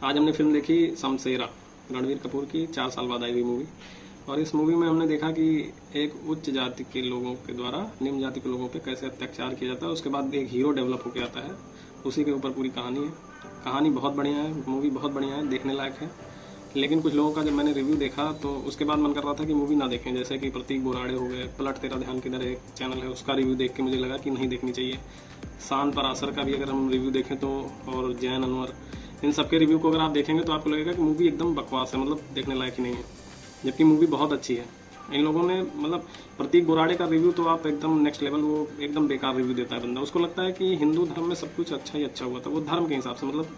आज हमने फिल्म देखी शमशेरा, रणवीर कपूर की 4 साल बाद आई हुई मूवी। और इस मूवी में हमने देखा कि एक उच्च जाति के लोगों के द्वारा निम्न जाति के लोगों पे कैसे अत्याचार किया जाता है। उसके बाद एक हीरो डेवलप होकर आता है, उसी के ऊपर पूरी कहानी है। कहानी बहुत बढ़िया है, मूवी बहुत बढ़िया है, देखने लायक है। लेकिन कुछ लोगों का जब मैंने रिव्यू देखा तो उसके बाद मन कर रहा था कि मूवी ना देखें, जैसे कि प्रतीक बोराड़े हो गए, पलट तेरा ध्यान किधर एक चैनल है, उसका रिव्यू देख के मुझे लगा कि नहीं देखनी चाहिए। शान पराशर का भी अगर हम रिव्यू देखें तो, और जैन अनवर, इन सबके रिव्यू को अगर आप देखेंगे तो आपको लगेगा कि मूवी एकदम बकवास है, मतलब देखने लायक ही नहीं है, जबकि मूवी बहुत अच्छी है। इन लोगों ने मतलब प्रतीक बोराड़े का रिव्यू तो आप एकदम नेक्स्ट लेवल, वो एकदम बेकार रिव्यू देता है बंदा। उसको लगता है कि हिंदू धर्म में सब कुछ अच्छा ही अच्छा हुआ था, वो धर्म के हिसाब से, मतलब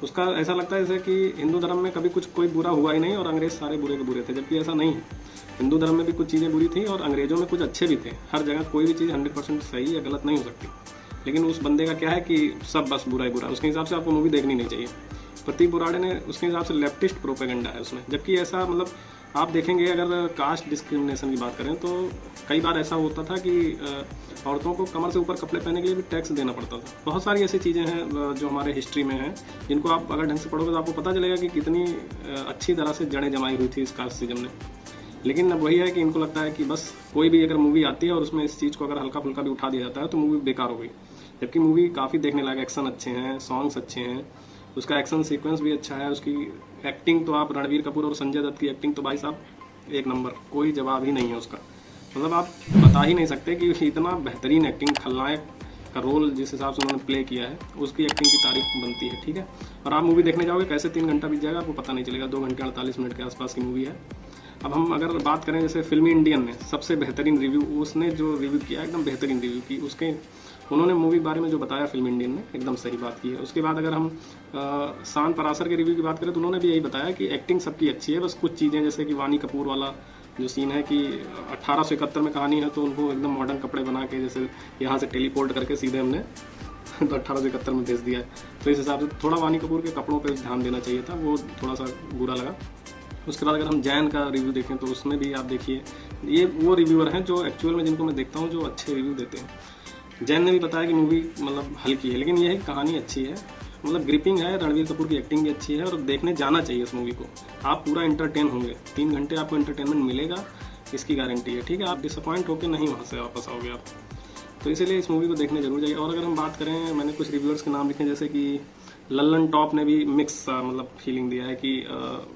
उसका ऐसा लगता है जैसे कि हिंदू धर्म में कभी कुछ कोई बुरा हुआ ही नहीं और अंग्रेज सारे बुरे के बुरे थे, जबकि ऐसा नहीं है। हिंदू धर्म में भी कुछ चीज़ें बुरी थी और अंग्रेजों में कुछ अच्छे भी थे। हर जगह कोई भी चीज़ 100% सही या गलत नहीं हो सकती। लेकिन उस बंदे का क्या है कि सब बस बुरा ही बुरा, उसके हिसाब से आपको मूवी देखनी नहीं चाहिए। प्रतीक बोराड़े ने उसके हिसाब से लेफ्टिस्ट प्रोपेगेंडा है उसमें, जबकि ऐसा मतलब आप देखेंगे अगर कास्ट डिस्क्रिमिनेशन की बात करें तो कई बार ऐसा होता था कि औरतों को कमर से ऊपर कपड़े पहनने के लिए भी टैक्स देना पड़ता था। बहुत सारी ऐसी चीज़ें हैं जो हमारे हिस्ट्री में हैं, जिनको आप अगर ढंग से पढ़ोगे तो आपको पता चलेगा कि कितनी अच्छी तरह से जड़ें जमाई हुई थी इस कास्टिज्म ने। लेकिन अब वही है कि इनको लगता है कि बस कोई भी अगर मूवी आती है और उसमें इस चीज़ को अगर हल्का फुल्का भी उठा दिया जाता है तो मूवी बेकार हो गई। जबकि मूवी काफ़ी देखने लायक, एक्शन अच्छे हैं, सॉन्ग्स अच्छे हैं, उसका एक्शन सीक्वेंस भी अच्छा है, उसकी एक्टिंग तो आप रणवीर कपूर और संजय दत्त की एक्टिंग तो भाई साहब एक नंबर, कोई जवाब ही नहीं है उसका। मतलब आप बता ही नहीं सकते कि इतना बेहतरीन एक्टिंग, खलनायक का रोल जिस हिसाब से उन्होंने प्ले किया है उसकी एक्टिंग की तारीफ बनती है, ठीक है। और आप मूवी देखने जाओगे कैसे 3 घंटा बीत जाएगा आपको पता नहीं चलेगा। 2 घंटे 48 मिनट के आसपास की मूवी है। अब हम अगर बात करें जैसे फिल्मी इंडियन ने सबसे बेहतरीन रिव्यू, उसने जो रिव्यू किया एकदम बेहतरीन रिव्यू की, उसके उन्होंने मूवी बारे में जो बताया फिल्म इंडियन ने एकदम सही बात की है। उसके बाद अगर हम शान पराशर के रिव्यू की बात करें तो उन्होंने भी यही बताया कि एक्टिंग सबकी अच्छी है, बस कुछ चीज़ें जैसे कि वानी कपूर वाला जो सीन है कि 1871 में कहानी है तो उनको एकदम मॉडर्न कपड़े बना के जैसे यहाँ से टेलीपोर्ट करके सीधे हमने तो 1871 में भेज दिया है। तो इस हिसाब से थोड़ा वानी कपूर के कपड़ों पर ध्यान देना चाहिए था, वो थोड़ा सा बुरा लगा। उसके बाद अगर हम जैन का रिव्यू देखें तो उसमें भी आप देखिए, ये वो रिव्यूअर हैं जो एक्चुअल में जिनको मैं देखता हूँ जो अच्छे रिव्यू देते हैं। जैन ने भी बताया कि मूवी मतलब हल्की है, लेकिन ये है कहानी अच्छी है, मतलब ग्रिपिंग है, रणवीर कपूर की एक्टिंग भी अच्छी है और देखने जाना चाहिए इस मूवी को। आप पूरा एंटरटेन होंगे, 3 घंटे आपको एंटरटेनमेंट मिलेगा, इसकी गारंटी है, ठीक है। आप डिसअपॉइंट होकर नहीं वहाँ से वापस आओगे आप, तो इसीलिए इस मूवी को देखने जरूर जाइए। और अगर हम बात करें, मैंने कुछ रिव्यूअर्स के नाम लिखे जैसे कि लल्लन टॉप ने भी मिक्स मतलब फीलिंग दिया है कि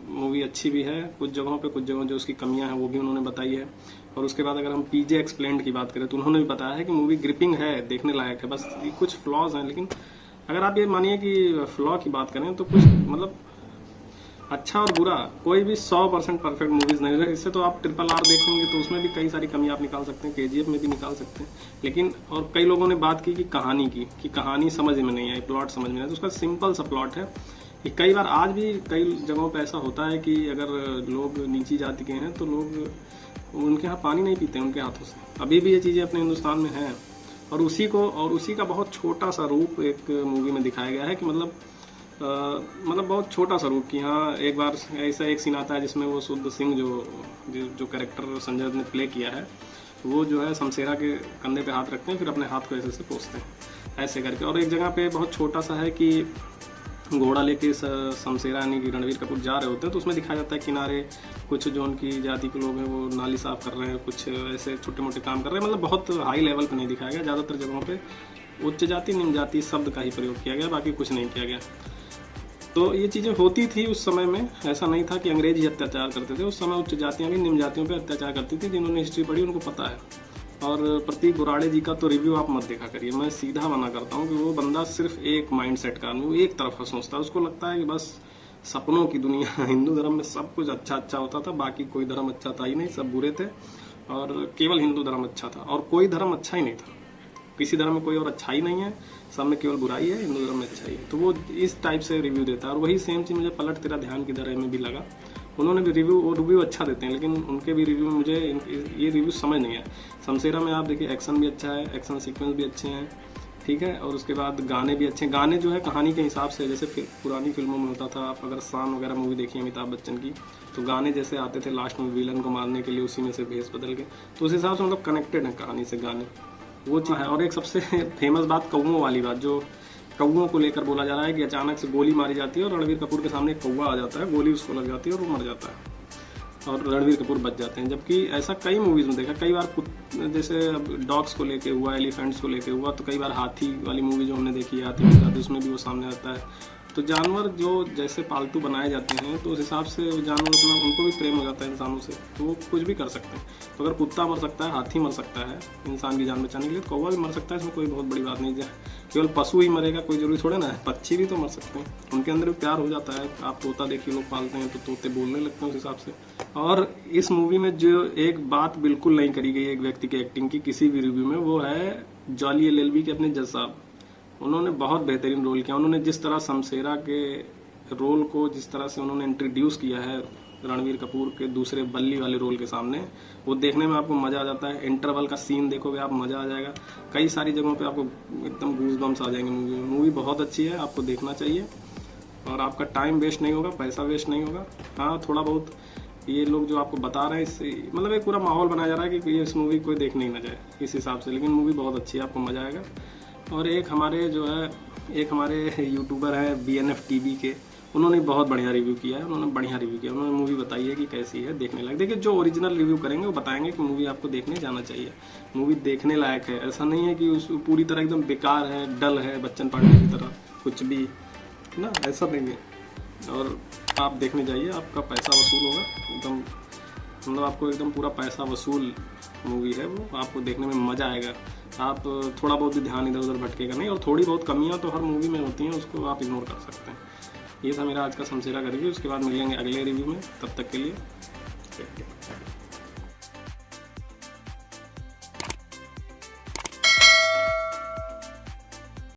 मूवी अच्छी भी है कुछ जगहों पे, कुछ जगहों जो उसकी कमियां हैं वो भी उन्होंने बताई है। और उसके बाद अगर हम पीजे एक्सप्लेन्ड की बात करें तो उन्होंने भी बताया है कि मूवी ग्रिपिंग है, देखने लायक है, बस कुछ फ्लॉज हैं। लेकिन अगर आप ये मानिए कि फ्लॉ की बात करें तो कुछ मतलब अच्छा और बुरा, कोई भी 100% परफेक्ट मूवीज नहीं है। इससे तो आप RRR देखेंगे तो उसमें भी कई सारी कमी आप निकाल सकते हैं, KGF में भी निकाल सकते हैं। लेकिन और कई लोगों ने बात की कि कहानी की, कि कहानी समझ में नहीं आई, प्लॉट समझ में नहीं आई, तो उसका सिंपल सा प्लॉट है कि कई बार आज भी कई जगहों पे ऐसा होता है कि अगर लोग नीची जाति के हैं तो लोग उनके यहाँ पानी नहीं पीते उनके हाथों से, अभी भी ये चीज़ें अपने हिंदुस्तान में हैं। और उसी का बहुत छोटा सा रूप एक मूवी में दिखाया गया है कि मतलब बहुत छोटा सा रूप कि हाँ एक बार ऐसा एक सीन आता है जिसमें वो शुद्ध सिंह जो कैरेक्टर संजय दत्त ने प्ले किया है, वो जो है शमशेरा के कंधे पे हाथ रखते हैं, फिर अपने हाथ को ऐसे से पोंछते हैं ऐसे करके। और एक जगह पे बहुत छोटा सा है कि घोड़ा लेके शमशेरा यानी कि रणवीर कपूर जा रहे होते हैं तो उसमें दिखाया जाता है किनारे कुछ जो उनकी जाति के लोग हैं वो नाली साफ कर रहे हैं, कुछ ऐसे छोटे मोटे काम कर रहे हैं, मतलब बहुत हाई लेवल पे नहीं दिखाया गया। ज़्यादातर जगहों पे उच्च जाति निम्न जाति शब्द का ही प्रयोग किया गया, बाकी कुछ नहीं किया गया। तो ये चीज़ें होती थी उस समय में, ऐसा नहीं था कि अंग्रेज ही अत्याचार करते थे। उस समय उच्च जातियाँ भी निम्न जातियों पर अत्याचार करती थी, जिन्होंने हिस्ट्री पढ़ी उनको पता है। और प्रतीक बोराड़े जी का तो रिव्यू आप मत देखा करिए, मैं सीधा मना करता हूँ कि वो बंदा सिर्फ एक माइंडसेट का, वो एक तरफ का सोचता है, उसको लगता है कि बस सपनों की दुनिया, हिंदू धर्म में सब कुछ अच्छा अच्छा होता था, बाकी कोई धर्म अच्छा था ही नहीं, सब बुरे थे और केवल हिंदू धर्म अच्छा था। और कोई धर्म अच्छा ही नहीं था, किसी धर्म में कोई और अच्छा ही नहीं है, सब में केवल बुराई है, हिंदू धर्म में अच्छा ही है। तो वो इस टाइप से रिव्यू देता है। और वही सेम चीज़ मुझे पलट तेरा ध्यान किधर में भी लगा, उन्होंने भी रिव्यू अच्छा देते हैं, लेकिन उनके भी रिव्यू में मुझे ये रिव्यू समझ नहीं है। शमशेरा में आप देखिए एक्शन भी अच्छा है, एक्शन सीक्वेंस भी अच्छे हैं, ठीक है। और उसके बाद गाने भी अच्छे हैं, गाने जो है कहानी के हिसाब से, जैसे पुरानी फिल्मों में होता था, आप अगर शान वगैरह मूवी देखिए अमिताभ बच्चन की, तो गाने जैसे आते थे लास्ट में विलन को मारने के लिए उसी में से भेस बदल के, तो उस हिसाब से मतलब कनेक्टेड है कहानी से गाने, वो चीज़ है। और एक सबसे फेमस बात कौओं वाली बात, जो कौओं को लेकर बोला जा रहा है कि अचानक से गोली मारी जाती है और रणवीर कपूर के सामने एक कौवा आ जाता है, गोली उसको लग जाती है और वो मर जाता है और रणवीर कपूर बच जाते हैं। जबकि ऐसा कई मूवीज में देखा, कई बार जैसे अब डॉग्स को लेके हुआ, एलिफेंट्स को लेके हुआ, तो कई बार हाथी वाली मूवी जो हमने देखी है हाथी के साथ, उसमें भी वो सामने आता है। तो जानवर जो जैसे पालतू बनाए जाते हैं तो उस हिसाब से जानवर अपना, उनको भी प्रेम हो जाता है इंसानों से, तो वो कुछ भी कर सकते हैं। तो अगर कुत्ता मर सकता है, हाथी मर सकता है इंसान की जान बचाने के लिए, तो कौवा भी मर सकता है, इसमें कोई बहुत बड़ी बात नहीं है। केवल पशु ही मरेगा कोई जरूरी थोड़े ना है, पक्षी भी तो मर सकते हैं, उनके अंदर भी प्यार हो जाता है। आप तोता देखिए, लोग पालते हैं तो तोते बोलने लगते हैं उस हिसाब से। और इस मूवी में जो एक बात बिल्कुल नहीं करी गई एक व्यक्ति की एक्टिंग की किसी भी रिव्यू में, वो है जॉली एलएलबी के अपने जज साहब। उन्होंने बहुत बेहतरीन रोल किया। उन्होंने जिस तरह शमशेरा के रोल को जिस तरह से उन्होंने इंट्रोड्यूस किया है रणवीर कपूर के दूसरे बल्ली वाले रोल के सामने, वो देखने में आपको मजा आ जाता है। इंटरवल का सीन देखोगे आप, मजा आ जाएगा। कई सारी जगहों पे आपको एकदम गूज़बम्स आ जाएंगे। मूवी बहुत अच्छी है, आपको देखना चाहिए और आपका टाइम वेस्ट नहीं होगा, पैसा वेस्ट नहीं होगा। हाँ, थोड़ा बहुत ये लोग जो आपको बता रहे हैं, इससे मतलब एक पूरा माहौल बनाया जा रहा है कि ये इस मूवी कोई देखने ही ना जाए इस हिसाब से, लेकिन मूवी बहुत अच्छी है, आपको मजा आएगा। और एक हमारे यूट्यूबर है BNF TV के, उन्होंने बहुत बढ़िया रिव्यू किया है। उन्होंने मूवी बताई है कि कैसी है, देखने लायक। देखिए, जो ओरिजिनल रिव्यू करेंगे वो बताएंगे कि मूवी आपको देखने जाना चाहिए, मूवी देखने लायक है। ऐसा नहीं है कि उस पूरी तरह एकदम बेकार है, डल है, बच्चन पांडे की तरह कुछ भी ना, ऐसा नहीं है। और आप देखने जाइए, आपका पैसा वसूल होगा एकदम, मतलब आपको एकदम पूरा पैसा वसूल मूवी है वो, आपको देखने में मज़ा आएगा। आप थोड़ा बहुत भी ध्यान इधर उधर भटकेगा नहीं, और थोड़ी बहुत कमियां तो हर मूवी में होती हैं, उसको आप इग्नोर कर सकते हैं। ये था मेरा आज का शमशेरा का रिव्यू। उसके बाद मिलेंगे अगले रिव्यू में, तब तक के लिए।